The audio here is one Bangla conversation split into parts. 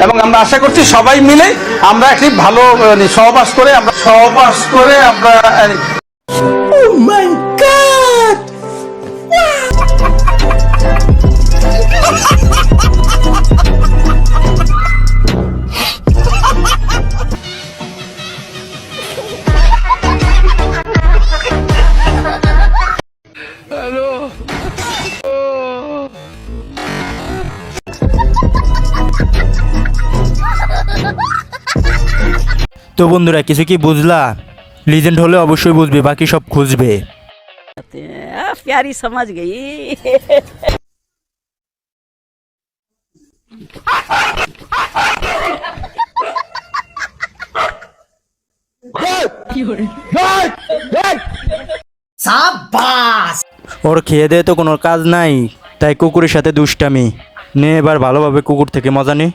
এবং আমরা আশা করছি সবাই মিলে আমরা একটি ভালো সহবাস করে আমরা Oh my God! তো বন্ধুরা কিছু কি বুঝলা? লিজেন্ড হলে অবশ্যই বুঝবে, বাকি সব খুঁজবে। प्यारी समझ गई। ওর খেয়ে দেয়ে তো কোনো কাজ নাই, তাই কুকুরের সাথে দুষ্টামি নে। এবার ভালোভাবে কুকুর থেকে মজা নে।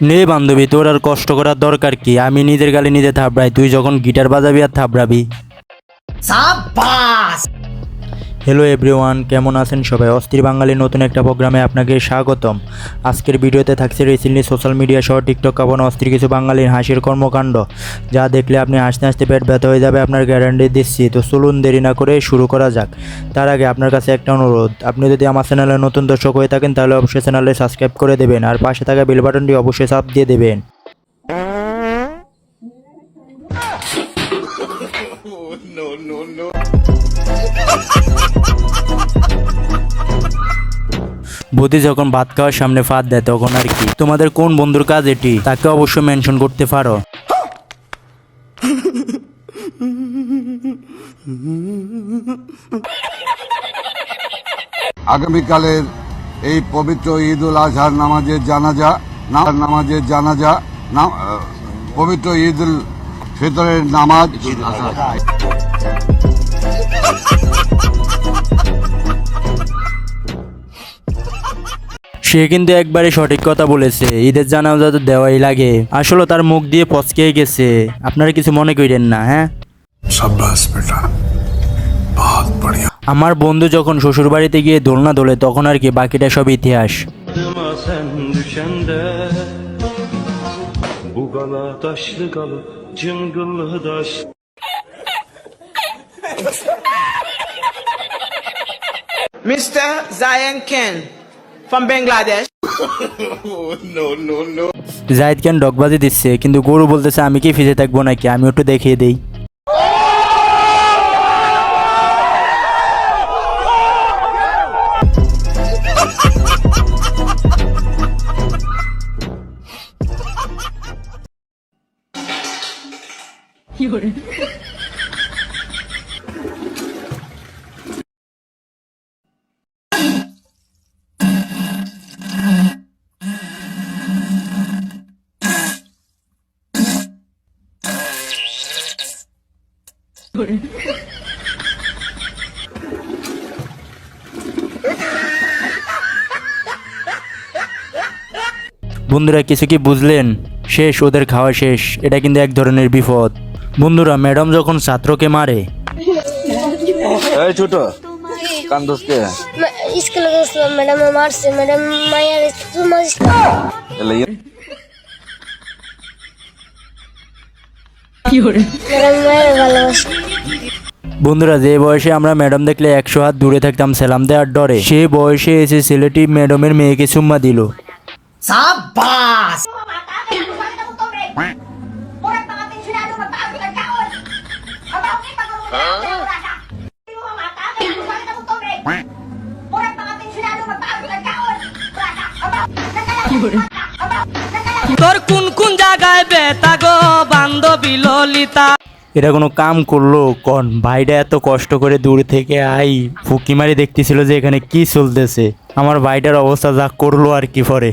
নে বান্ধবী, তোর আর কষ্ট করার দরকার কি? আমি নিজের গালে নিজে থাবড়াই, তুই যখন গিটার বাজাবি আর থাবড়াবি। হ্যালো এভরিওয়ান, কেমন আছেন সবাই? অস্থির বাঙালির নতুন একটা প্রোগ্রামে আপনাকে স্বাগতম। আজকের ভিডিওতে থাকছে রিসেন্টলি সোশ্যাল মিডিয়া সহ টিকটক কাঁপানো অস্থির কিছু বাঙালির হাসির কর্মকাণ্ড, যা দেখলে আপনি হাসতে হাসতে পেট ব্যথা হয়ে যাবে, আপনার গ্যারান্টি দিচ্ছি। তো চলুন দেরি না করে শুরু করা যাক। তার আগে আপনার কাছে একটা অনুরোধ, আপনি যদি আমার চ্যানেলে নতুন দর্শক হয়ে থাকেন তাহলে অবশ্যই চ্যানেলে সাবস্ক্রাইব করে দেবেন, আর পাশে থাকা বেল বাটনটি অবশ্যই চাপ দিয়ে দেবেন। বৌদি যখন ভাত খাওয়ার সামনে ফাঁদ দেয় তখন আর কি? তোমাদের কোন বন্ধুর কাজ এটি, তাকে অবশ্যই মেনশন করতে পারো। আগামীকালের এই পবিত্র ঈদ উল আজহার পবিত্র ঈদ উল ফিতরের নামাজ সে কিন্তু একবারে সঠিক কথা বলেছে, ঈদের জানাজা তো দেওয়াই লাগে। আসলে তার মুখ দিয়ে পচকে গেছে, আপনারা কিছু মনে করেন না। হ্যাঁ, আমার বন্ধু যখন শ্বশুর বাড়িতে গিয়ে দোলনা দোলে তখন আর কি, বাকিটা সব ইতিহাস। Mr. Zayan Ken from Bangladesh. Zahid খান ডগবাজি দিচ্ছে, কিন্তু গরু বলতেছে আমি কি ফিজে থাকবো নাকি, আমি একটু দেখিয়ে দেই। বন্ধুরা কিছু কি বুঝলেন? শেষ, ওদের খাওয়া শেষ। এটা কিন্তু এক ধরনের বিপদ। বন্ধুরা, ম্যাডাম যখন ছাত্রকে মারে, এই ছোট কান্দসকে স্কুলে গেছিলাম, ম্যাডাম মারছে, ম্যাডাম মায়ের ম্যাডাম মায়ের ভালোবাসে। বন্ধুরা যে বয়সে আমরা ম্যাডাম দেখলে 100 হাত দূরে থাকতাম সালাম দেওয়ার ডরে, সে বয়সে এসে ছেলেটি ম্যাডামের মেয়েকে চুম্মা দিল। তোর কোন কোন জায়গায় বেতা গো বান্ধবী ললিতা? এটা কোনো কাম করলো কোন? ভাইটা এত কষ্ট করে দূর থেকে ফুকি মারি দেখতেছিল যে এখানে কি চলতেছে। আমার ভাইটার অবস্থা যা করলো আর কি পরে।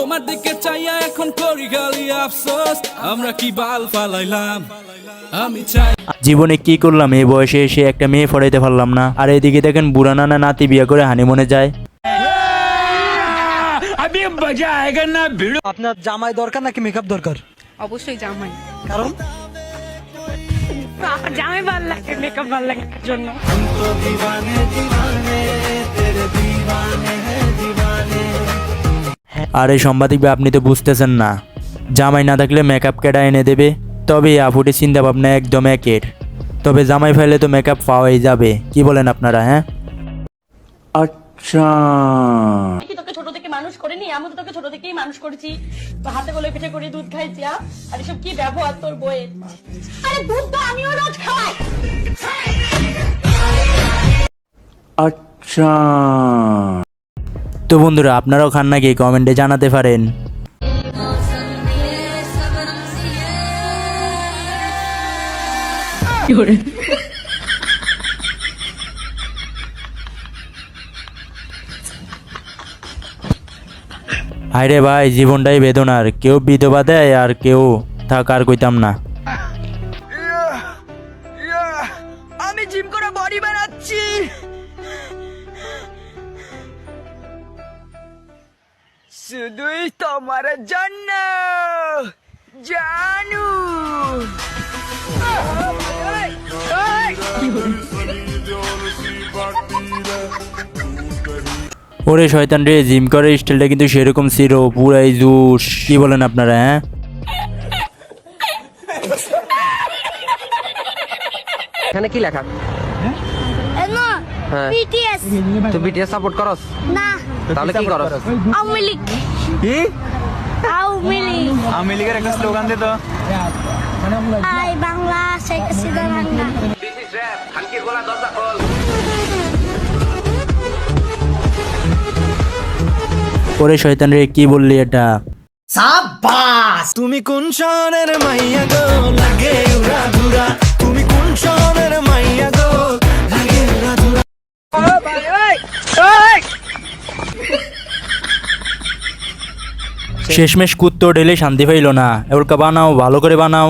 তোমার দিকে চাইয়া এখন করি খালি আফসোস, আমরা কি বাল ফালাইলাম। আমি চাই জীবনে কি করলাম, এই বয়সে এসে একটা মেয়ে ফড়াইতে পারলাম না। আর এদিকে দেখেন বুড়া নানা নাতি বিয়ে করে হানিমুনে যায়। আপনার জামাই দরকার নাকি মেকআপ দরকার? অবশ্যই জামাই, কারণ জামাই ভালো লাগে, মেকআপ ভালো লাগে জন্য। আর এই সাংবাদিক ভাই, আপনি তো বুঝতেছেন না, জামাই না থাকলে মেকআপ কেডা এনে দেবে? তবে আপুটি চিন্তা ভাবনা একদম একের। তবে জামাই ফাইলে তো মেকআপ পাওয়াই যাবে, কি বলেন আপনারা? হ্যাঁ, আচ্ছা, তোকে ছোট থেকে মানুষ করিনি, আমি তো তোকে ছোট থেকেই মানুষ করেছি, তো হাতে গলে পিঠে করে দুধ খাইছি। আর এসব কি ব্যবহার তোর বইয়ের? আরে দুধ তো আমিও রোজ খাওয়াই। আচ্ছা। তো বন্ধুরা, আপনারাও খান নাকি? কমেন্টে জানাতে পারেন। হায়রে ভাই, জীবনটাই বেদনার। কেউ বিধবা দেয় আর কেউ থাক আর কইতাম না। আমি জিম করে বডি বানাচ্ছি, শুধুই তোমার জন্য জানু। ওরে শয়তান রে, জিম করার স্টাইলটা কিন্তু সেরকম ছিল, পুরাই জুস। কি বলেন আপনারা? হ্যাঁ, এখানে কি লেখা? বিটিএস। তুই বিটিএস সাপোর্ট করস? না। তাহলে কি করস? আওয়ামী লীগ। কি? আওয়ামী লীগ। আওয়ামী লীগের একটা স্লোগান দে তো। আই বাংলা, শেখ হাসিনা বাংলা। ওরে শয়তান রে, কি বললি এটা? সাবাস। তুমি কোন শহরের মাইয়া গো, লাগে উড়া ধুরা। তুমি কোন শহরের মাইয়া গো, লাগে উড়া ধুরা। শেষমেশ কুত্তো ঢেলে শান্তি পাইল না। এবার বানাও, ভালো করে বানাও।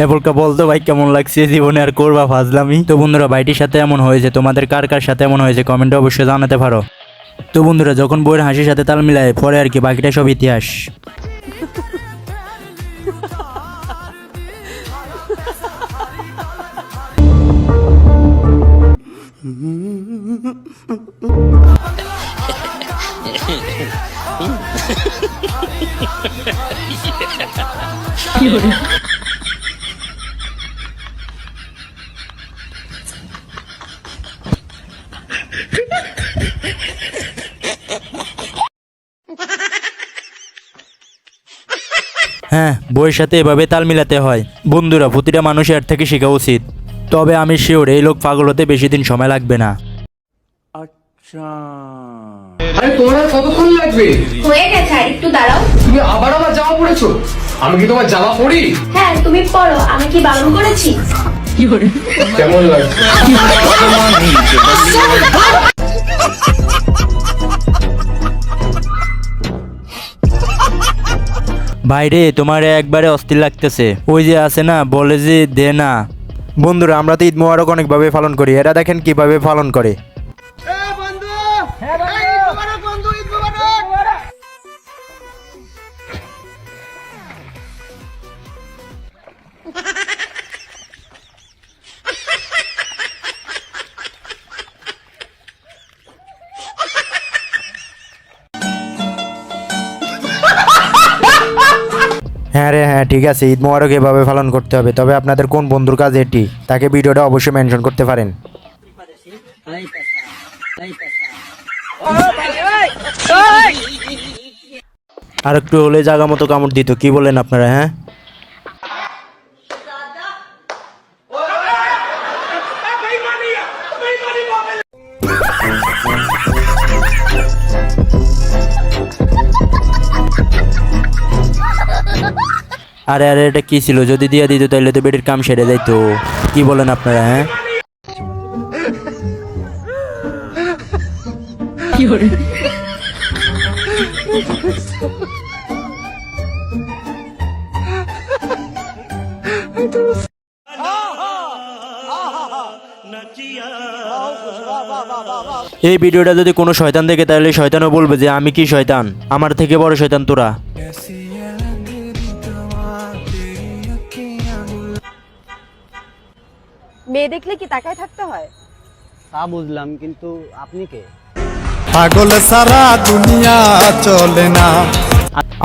এবলকা বলতো ভাই, কেমন লাগছে জীবনে আর করবা ফাজলামি? তো বন্ধুরা, ভাইটির সাথে এমন হয়েছে, তোমাদের কার কার সাথে এমন হয়েছে কমেন্টে অবশ্যই জানাতে পারো। তো বন্ধুরা, যখন বইয়ের হাসির সাথে তাল মিলায় পরে আর কি, বাকিটা সব ইতিহাস। হ্যাঁ, বইয়ের সাথে এভাবে তাল মিলাতে হয়। বন্ধুরা, প্রতিটা মানুষের এর থেকে শেখা উচিত। তবে আমি শিওর এই লোক পাগল হতে বেশি দিন সময় লাগবে না। আচ্ছা, আরে তোমার আর কতক্ষণ লাগবে? হয়ে গেছে, আর একটু দাঁড়াও। তুমি আবার আমার জামা পরেছো? আমি কি তোমার জামা পরি? হ্যাঁ, তুমি পড়ো, আমি কি বারণ করেছি? কেমন লাগছে? ভাইরে, তোমার একবারে অস্থির লাগতেছে। ওই যে আছে না, বলে যে দে না। বন্ধুরা, আমরা তো ঈদ মোবারক অনেকভাবে পালন করি, এরা দেখেন কিভাবে পালন করে। হ্যাঁ রে, হ্যাঁ ঠিক আছে, ঈদ মোবারক এভাবে পালন করতে হবে। তবে আপনাদের কোন বন্ধুর কাজ এটি, তাকে ভিডিওটা অবশ্যই মেনশন করতে পারেন। আর একটু হলে জায়গা মতো কামড় দিত, কি বলেন আপনারা? হ্যাঁ, আরে আরে এটা কি ছিল? যদি দিয়া দিত তাহলে তো বেটির কাম সেরে যাইতো। কি বলেন আপনারা? হ্যাঁ, এই ভিডিওটা যদি কোনো শয়তান দেখে তাহলে শয়তানও বলবে যে আমি কি শয়তান, আমার থেকে বড় শয়তান তোরা। মেয়ে দেখলে কি তাকায় থাকতে হয়? তা বুঝলাম, কিন্তু আপনি কে? পাগল সারা দুনিয়া চলে না।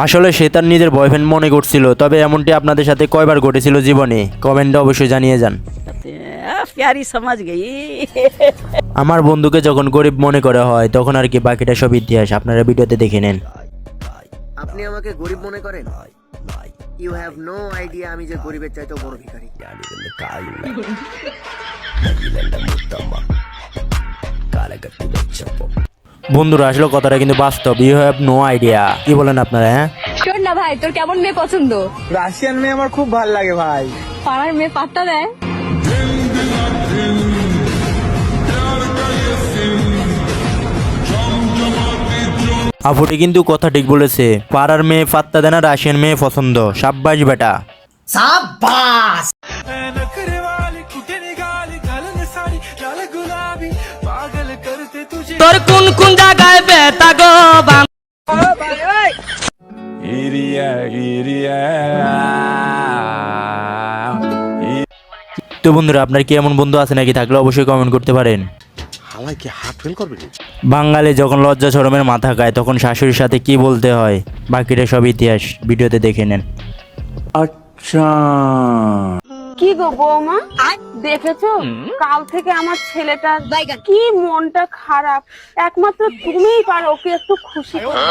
আসলে সে তার নিজের বয়ফ্রেন্ড মনে করছিল। তবে এমনটি আপনাদের সাথে কয়বার ঘটেছিল জীবনে? কমেন্টে অবশ্যই জানিয়ে যান। প্যারি সমাজ গেই। আমার বন্ধুকে যখন গরিব মনে করা হয় তখন আর কি, বাকিটা সব ইতিহাস। আপনারা ভিডিওতে দেখে নেন। আপনি আমাকে গরিব মনে করেন? ইউ হ্যাভ নো আইডিয়া আমি যে গরিবের চাইতেও বড় ভিখারি। বন্ধুরা, আসলে কথাটা কিন্তু বাস্তব। You have no idea. কি বলেন আপনারা? হ্যাঁ, শোন না ভাই, তোর কেমন মেয়ে পছন্দ? রাশিয়ান মেয়ে আমার খুব ভালো লাগে ভাই। পাড়ার মেয়ে পাত্তা দেয়? আপুটি কিন্তু কথা ঠিক বলেছে। পাড়ার মেয়ে পাত্তা দেয় না, রাশিয়ান মেয়ে পছন্দ। সাব্বাস বেটা। সাবাস। তোর কোন কোন জায়গায় ব্যথা গো তো বন্ধুরা, আপনার কি এমন বন্ধু আছে নাকি? থাকলে অবশ্যই কমেন্ট করতে পারেন। বাঙালি যখন লজ্জা শরমের মাথা খায় তখন শাশুড়ির সাথে কি বলতে হয়, বাকিটা সব ইতিহাস। ভিডিওতে দেখে নেন। আচ্ছা, কি গো বৌমা, দেখেছো কাল থেকে আমার ছেলেটা কি মনটা খারাপ। একমাত্র তুমিই পারো ওকে একটু খুশি করতে।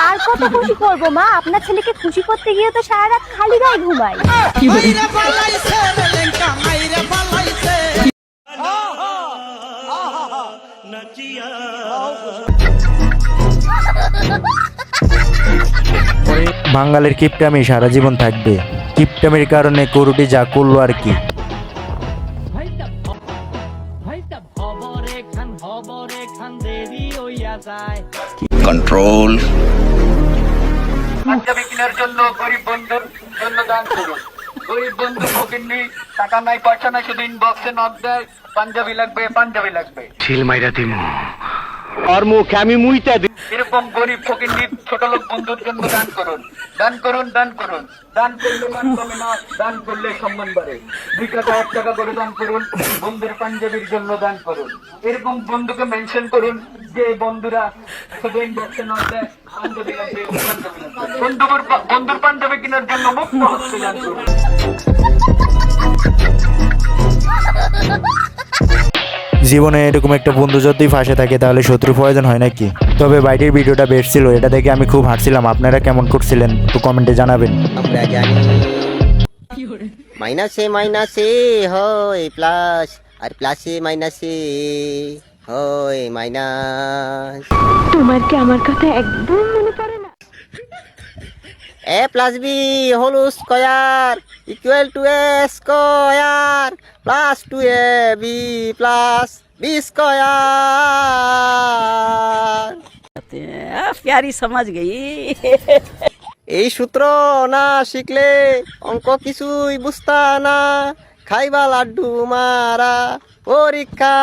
আর কত খুশি করবো মা, আপনার ছেলেকে খুশি করতে গিয়ে তো সারা রাত খালি গায়ে ঘুমাই। বাঙালির কিপটামি সারা জীবন থাকবে। কিপটামির কারণে করুটি যা করলো আর কি। কন্ট্রোল। পাঞ্জাবি কেনার জন্য গরিব বন্ধুর জন্য দান করুন। গরিব বন্ধু ফকিন্নি, টাকা নাই পয়সা নাই, শুধু ইনবক্সে নক দেয় পাঞ্জাবি লাগবে পাঞ্জাবি লাগবে। এরকম গরিব ফকিন্নি ছোট লোক বন্ধুর জন্য দান করুন, দান করুন, দান করুন। দান করলে মান কমে না, দান করলে সম্মান বাড়ে। 2 টাকা 1 টাকা করে দান করুন, বন্ধুর পাঞ্জাবির জন্য দান করুন। এরকম বন্ধুকে মেনশন করুন যে বন্ধুরা শুধু ইনবক্সে নক দেয় পাঞ্জাবি লাগবে পাঞ্জাবি লাগবে। বন্ধুর পাঞ্জাবি কেনার জন্য মুক্ত হচ্ছে দান করুন। জীবনে এরকম একটা বন্ধু যদি পাশে থাকে তাহলে শত্রু প্রয়োজন হয় নাকি? তবে বাইরের ভিডিওটা বেশ ছিল, এটা দেখে আমি খুব হাসছিলাম। আপনারা কেমন করছিলেন তো কমেন্টে জানাবেন। আমরা জানি মাইনাসে মাইনাসে হয় প্লাস, আর প্লাসে মাইনাসে হয় মাইনাস। তোমার কি আমার কথা একদম মনে পড়ে না? a plus b whole square equal to a square plus 2ab plus b square। प्यारी समझ गई। এই সূত্র না শিখলে অঙ্ক কিছুই বুঝতা না। খাইবা লাড্ডু মারা পরীক্ষা।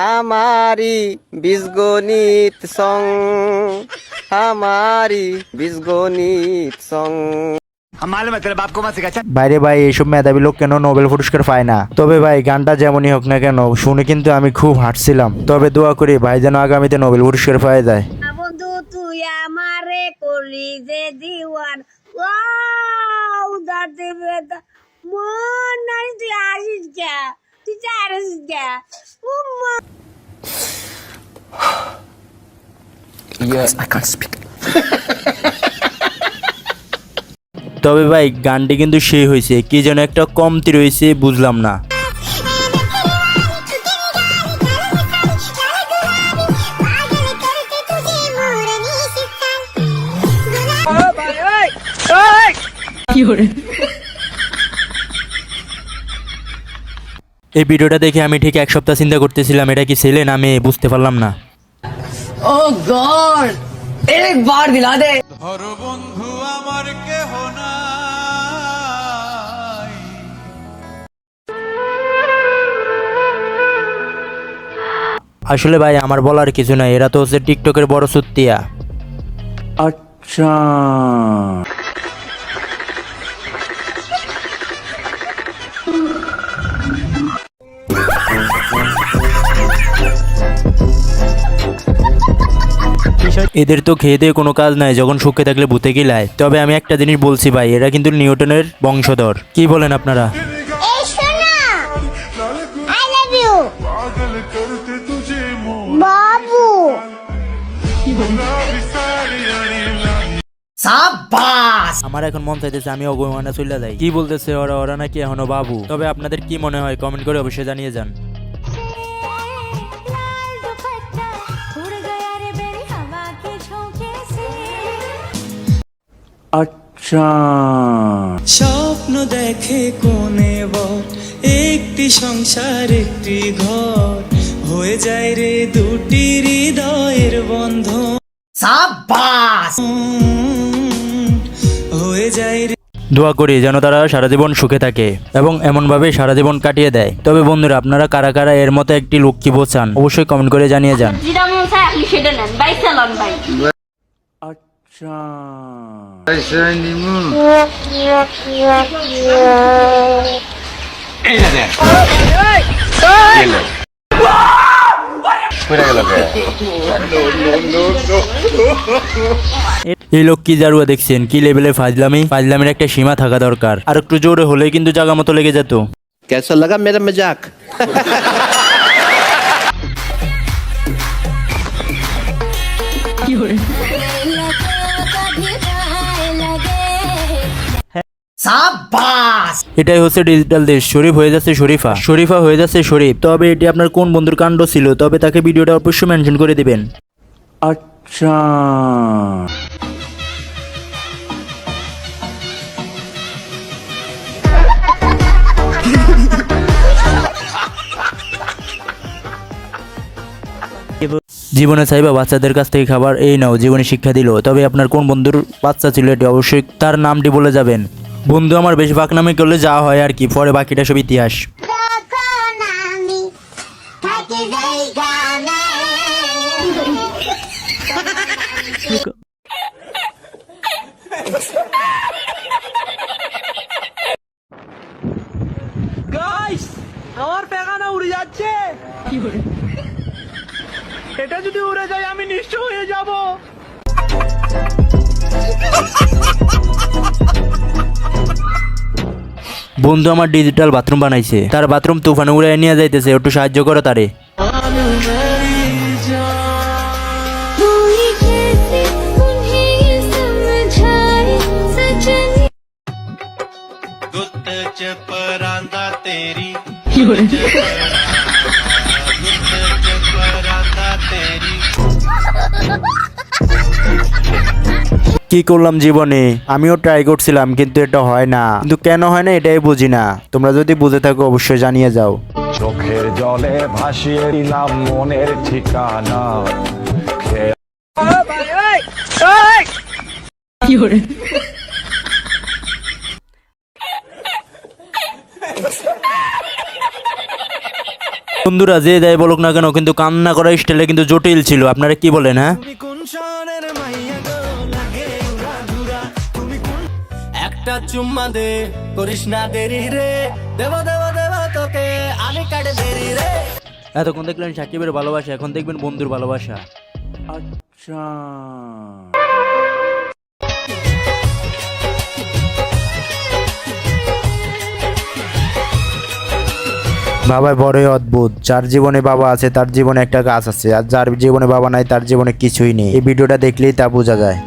हमारी बीजगणित सॉन्ग, हमारी बीजगणित सॉन्ग। বাইরে ভাই, এইসব মেধাবী লোক কেন নোবেল পুরস্কার পায় না? তবে ভাই গানটা যেমনই হোক না কেন, শুনে কিন্তু আমি খুব হাসছিলাম। তবে দোয়া করি ভাই যেন আগামীতে নোবেল পুরস্কার পাওয়া যায়। বন্ধু তুই আমারে করলি যে দিওয়ান, ওয়াও দাদে বেদা মন নাই, তুই আসিস কে, তুই চাইছিস কে? Yes, I can't speak. তবে ভাই গানটি কিন্তু সেই হয়েছে, কি যেন একটা কমতি রয়েছে, বুঝলাম না। এই ভিডিওটা দেখে আমি ঠিক এক সপ্তাহ চিন্তা করতেছিলাম এটা কি ছেলে না মেয়ে, বুঝতে পারলাম না। ओह गॉड एक बार दिला दे আসলে ভাই আমার বলার কিছু নাই, এরা তো হচ্ছে টিকটকের বড় সুত্তিয়া। আচ্ছা, এদের তো খেয়ে দিয়ে কোনো কাজ নাই, যখন সুখে থাকলে ভূতে গিলায়। তবে আমি একটা জিনিস বলছি ভাই, এরা কিন্তু নিউটনের বংশধর। কি বলেন আপনারা? এই শোনা, আই লাভ ইউ বাবু। আমার এখন মন চাইতেছে আমি অগমানা চলে যাই। কি বলতেছে ওরা? ওরা নাকি এখনো বাবু। তবে আপনাদের কি মনে হয় কমেন্ট করে অবশ্যই জানিয়ে যান। আচ্ছা, স্বপ্ন দেখে কোনে বর, একটি সংসার একটি ঘর, হয়ে যায় রে দুটি হৃদয়ের বন্ধন। সাবাস হয়ে যায় রে। দোয়া করি যেন তারা সারা জীবন সুখে থাকে এবং এমনভাবে সারা জীবন কাটিয়ে দেয়। তবে বন্ধুরা, আপনারা কারা কারা এর মতো একটি লক্ষ্মী বোঝান অবশ্যই কমেন্ট করে জানিয়ে যান। যেটা মন চায় আপনি সেটা নেন, ভাই চালান ভাই। আচ্ছা, এই লোক কি জারুয়া দেখছেন? কি লেভেলের ফাজলামি! ফাজলামির একটা সীমা থাকা দরকার। আর একটু জোরে হলে কিন্তু জায়গা মতো লেগে যেত। कैसा लगा मेरा मजाक? এটাই হচ্ছে ডিজিটাল দেশ। শরীফ হয়ে যাচ্ছে শরীফা, শরীফা হয়ে যাচ্ছে শরীফ। তবে এটি আপনার কোন বন্ধুর কাণ্ড ছিল? তবে তাকে ভিডিওটা অবশ্যই মেনশন করে দিবেন। আচ্ছা, জীবনে চাইবা বাচ্চাদের কাছ থেকে খাবার, এই নাও জীবনে শিক্ষা দিল। তবে আপনার কোন বন্ধুর বাচ্চা ছিল এটি অবশ্যই তার নামটি বলে যাবেন। বন্ধু আমার বেশি বাকনামি করলে যা হয় আর কি, পরে বাকিটা সব ইতিহাস। গাইস, আমার পেগানা উড়ে যাচ্ছে। এটা যদি উড়ে যায় আমি নিঃস্ব হয়ে যাব। বন্ধু আমার ডিজিটাল বাথরুম বানাইছে, তার বাথরুম তুফানে উড়ে নিয়ে যাইতেছে, একটু সাহায্য করো তারে। কি করলাম জীবনে? আমিও ট্রাই করছিলাম কিন্তু এটা হয় না। কিন্তু কেন হয় না এটাই বুঝি না। তোমরা যদি বুঝে থাকো অবশ্যই জানিয়ে যাও। চোখের জলে ভাসিয়ে দিলাম মনের ঠিকানা। বন্ধুরা যে যাই বলুক না কেন, কিন্তু কান্না করার স্টাইলে কিন্তু জটিল ছিল। আপনারা কি বলেন? হ্যাঁ, একটা চুম্মা দে, করিস না দেরি রে, দেব দেব দেব তোকে আমি কাটে দেরি রে। এতক্ষণ দেখলেন সাকিবের ভালোবাসা, এখন দেখবেন বন্ধুর ভালোবাসা। আচ্ছা, বাবা বড়ই অদ্ভুত। যার জীবনে বাবা আছে তার জীবনে একটা গাছ আছে, আর যার জীবনে বাবা নাই তার জীবনে কিছুই নেই। এই ভিডিওটা দেখলেই তা বোঝা যায়।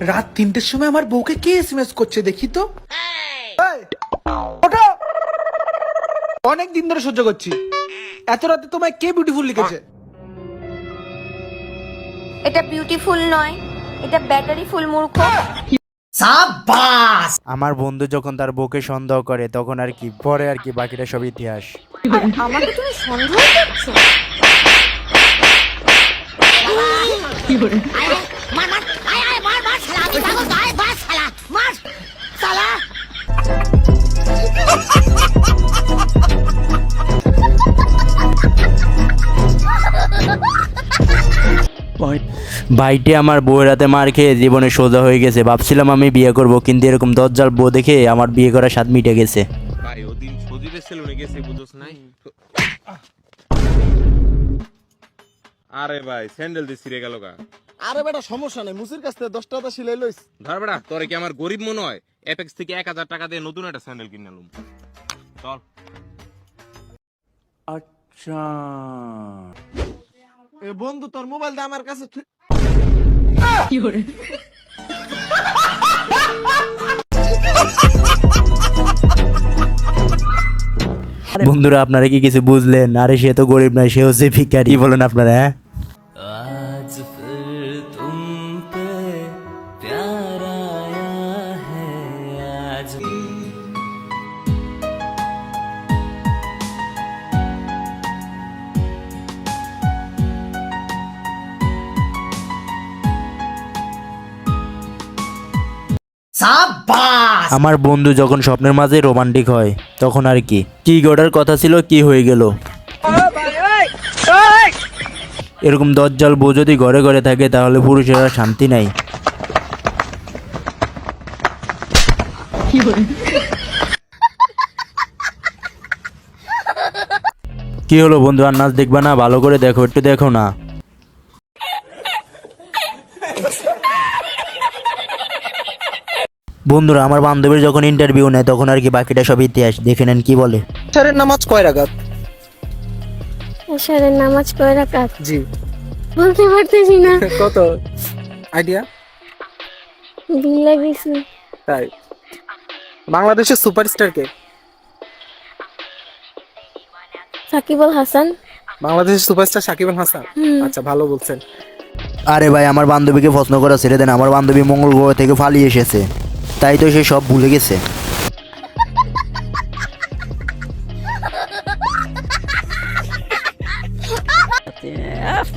রাত 3টের সময় আমার বউকে কে এসএমএস করছে দেখি তো। অনেক দিন ধরে সহ্য করছি। এত রাতে তোমায় কে বিউটিফুল লিখেছে? এটা বিউটিফুল নয়, এটা ব্যাটারি ফুল মূর্খ। আমার বন্ধু যখন তার বউকে সন্দেহ করে তখন আর কি, পরে আর কি বাকিটা সব ইতিহাস। আর আমাকে তুমি সন্দেহ করছো? ভাইটি আমার বউয়ের হাতে মার খেয়ে জীবনে সোজা হয়ে গেছে। ভাবছিলাম আমি বিয়ে করব, কিন্তু এরকম দজ্জাল বউ দেখে আমার বিয়ে করার স্বাদ মিটে গেছে। ভাই ওদিন সজীবের সেলুনে গেছে বুঝছ নাই? আরে ভাই স্যান্ডেল দিয়ে ছিঁড়ে গেল গা। আরে বেটা সমস্যা নাই, মুসির কাছ থেকে 10 টাকা সিলাই লইস। ধর বেটা, তোরে কি আমার গরিব মনে হয়? অ্যাপেক্স থেকে 1000 টাকা দিয়ে নতুন একটা স্যান্ডেল কিনে নিলাম। চল। আচ্ছা এ বন্ধু তোর মোবাইল দে আমার কাছে। বন্ধুরা আপনারা কি কিছু বুঝলেন? আরে সে তো গরিব নয়, সে হচ্ছে ভিখারি। কি বলেন আপনারা? হ্যাঁ, आज फिर तुम पे प्यार आया है आज। আমার বন্ধু যখন স্বপ্নের মাঝে রোমান্টিক হয় তখন আর কি, কি গোটার কথা ছিল কি হয়ে গেল। এরকম দজ্জাল বউ যদি ঘরে ঘরে থাকে তাহলে পুরুষের আর শান্তি নাই। কি হলো বন্ধু, আর নাচ দেখবা না? ভালো করে দেখো, একটু দেখো না। বন্ধুরা আমার বান্ধবীর যখন ইন্টারভিউ নেয় তখন আর কি বাকিটা সব ইতিহাস। দেখে নেন কি বলে। এশারের নামাজ কয় রাকাত? এশারের নামাজ কয় রাকাত? জি বলতে পারতেছি না। কত আইডিয়া? বিল্লা কিছু। তাই বাংলাদেশের সুপারস্টার কে? সাকিব আল হাসান। বাংলাদেশের সুপারস্টার সাকিব আল হাসান। আচ্ছা ভালো বলছেন। আরে ভাই আমার বান্ধবীকে প্রশ্ন করা ছেড়ে দেন। আমার বান্ধবী মঙ্গল গ্রহ থেকে পালিয়ে এসেছে, তাই তো সে সব ভুলে গেছে।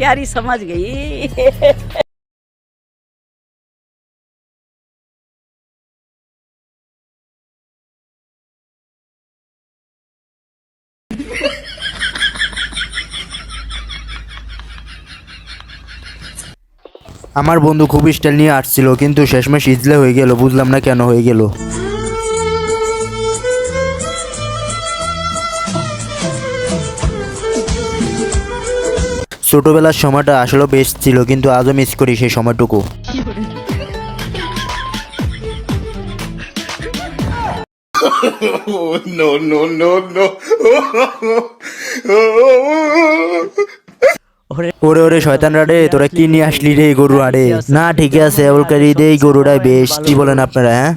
प्यारी समझ गई। আমার বন্ধু খুব স্টাইল নিয়ে আসছিল, কিন্তু শেষমেশ ইজলে হয়ে গেল। বুঝলাম না কেন হয়ে গেল। ছোটবেলার সময়টা আসলে বেস্ট ছিল, কিন্তু আজও মিস করি সেই সময়টুকু। ওরে ওরে শয়তান রে, তোরা কি নিয়ে আসলি রে গরু? আরে না ঠিক আছে, ওলকারি দে গরুটাই বেশ। কি বলেন আপনারা? হ্যাঁ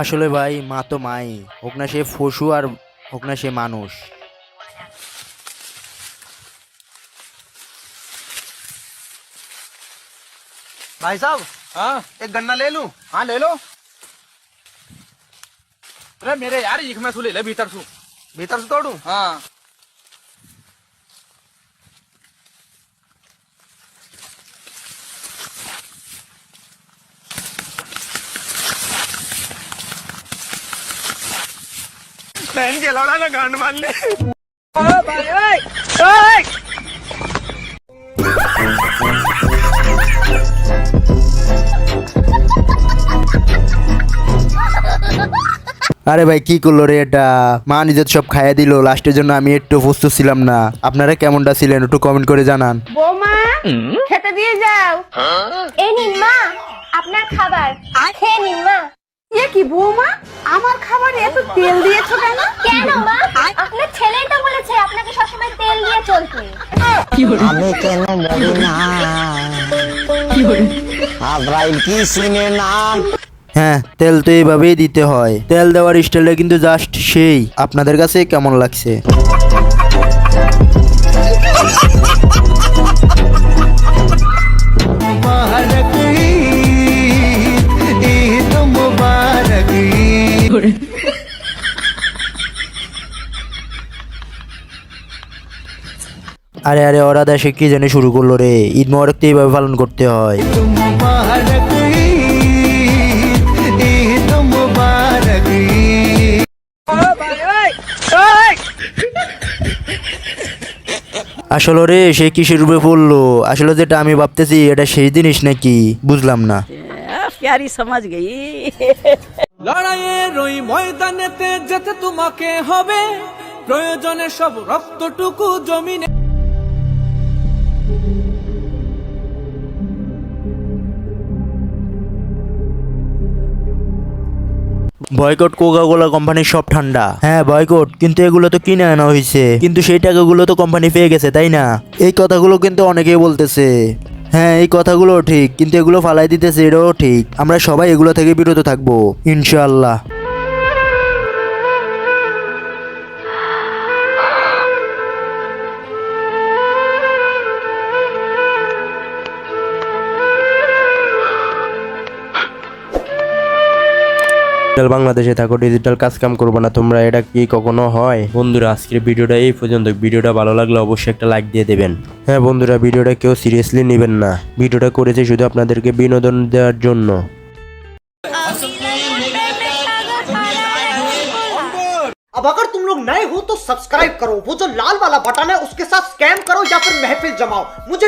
আসলে ভাই মা তো মাই, হোক না সে পশু আর হোক না সে মানুষ। भाई साहब हाँ एक गन्ना ले लूं? हाँ ले लो। अरे मेरे यार एक मैं सुले ले भीतर भीतर से तोड़ूं? हाँ बहन के लौड़ा ना गांड मान ले। আরে ভাই কি করলো রে এটা, মা নিজের সব খাইয়ে দিল, লাস্টের জন্য আমি একটু প্রস্তুত ছিলাম না। আপনারা কেমনটা ছিলেন একটু কমেন্ট করে জানান। বৌমা খেতে দিয়ে যাও। এই নিন মা আপনার খাবার খেয়ে নিন মা। এ কি বৌমা, আমার খাবারে এত তেল দিয়েছো কেন? কেন মা আপনার ছেলেই তো বলেছে আপনাকে সবসময় তেল দিয়ে চলতে। আমি কেন বলি না আজরাইল কি চিনে না? হ্যাঁ, তেল তো এইভাবেই দিতে হয়। তেল দেওয়ার স্টাইলটা কিন্তু জাস্ট সেই। আপনাদের কাছে কেমন লাগছে? আরে আরে ওরা দেশে কি জানি শুরু করলো রে। ঈদ মোবারক তো এইভাবে পালন করতে হয়। আসলে রে সে কিসের রূপে পড়লো? আসলে যেটা আমি ভাবতেছি এটা সেই জিনিস নাকি বুঝলাম না। प्यारी समझ गई। লড়াইয়ের ওই ময়দানেতে যেতে তোমাকে হবে, প্রয়োজনে সব রক্তটুকু জমিনে। বয়কট কোকা-কোলা কোম্পানির সব ঠান্ডা। হ্যাঁ বয়কট, কিন্তু এগুলো তো কিনে আনা হয়েছে, কিন্তু সেই টাকাগুলো তো কোম্পানি পেয়ে গেছে তাই না? এই কথাগুলো কিন্তু অনেকেই বলতেছে। হ্যাঁ এই কথাগুলো ঠিক, কিন্তু এগুলো ফালাই দিতেছে এটাও ঠিক। আমরা সবাই এগুলো থেকে বিরত থাকবো ইনশাআল্লাহ। বাংলাদেশে থাকো, ডিজিটাল কাজ কাম করবো না তোমরা, এটা কি কখনো হয়? বন্ধুরা আজকের ভিডিওটা এই পর্যন্ত। ভিডিওটা ভালো লাগলে অবশ্যই একটা লাইক দিয়ে দেবেন। হ্যাঁ বন্ধুরা, ভিডিওটা কেউ সিরিয়াসলি নেবেন না, ভিডিওটা করেছে শুধু আপনাদেরকে বিনোদন দেওয়ার জন্য। अब अगर तुम लोग नए हो तो सब्सक्राइब करो, वो जो लाल वाला बटन है उसके साथ स्कैम करो या फिर महफिल जमाओ। मुझे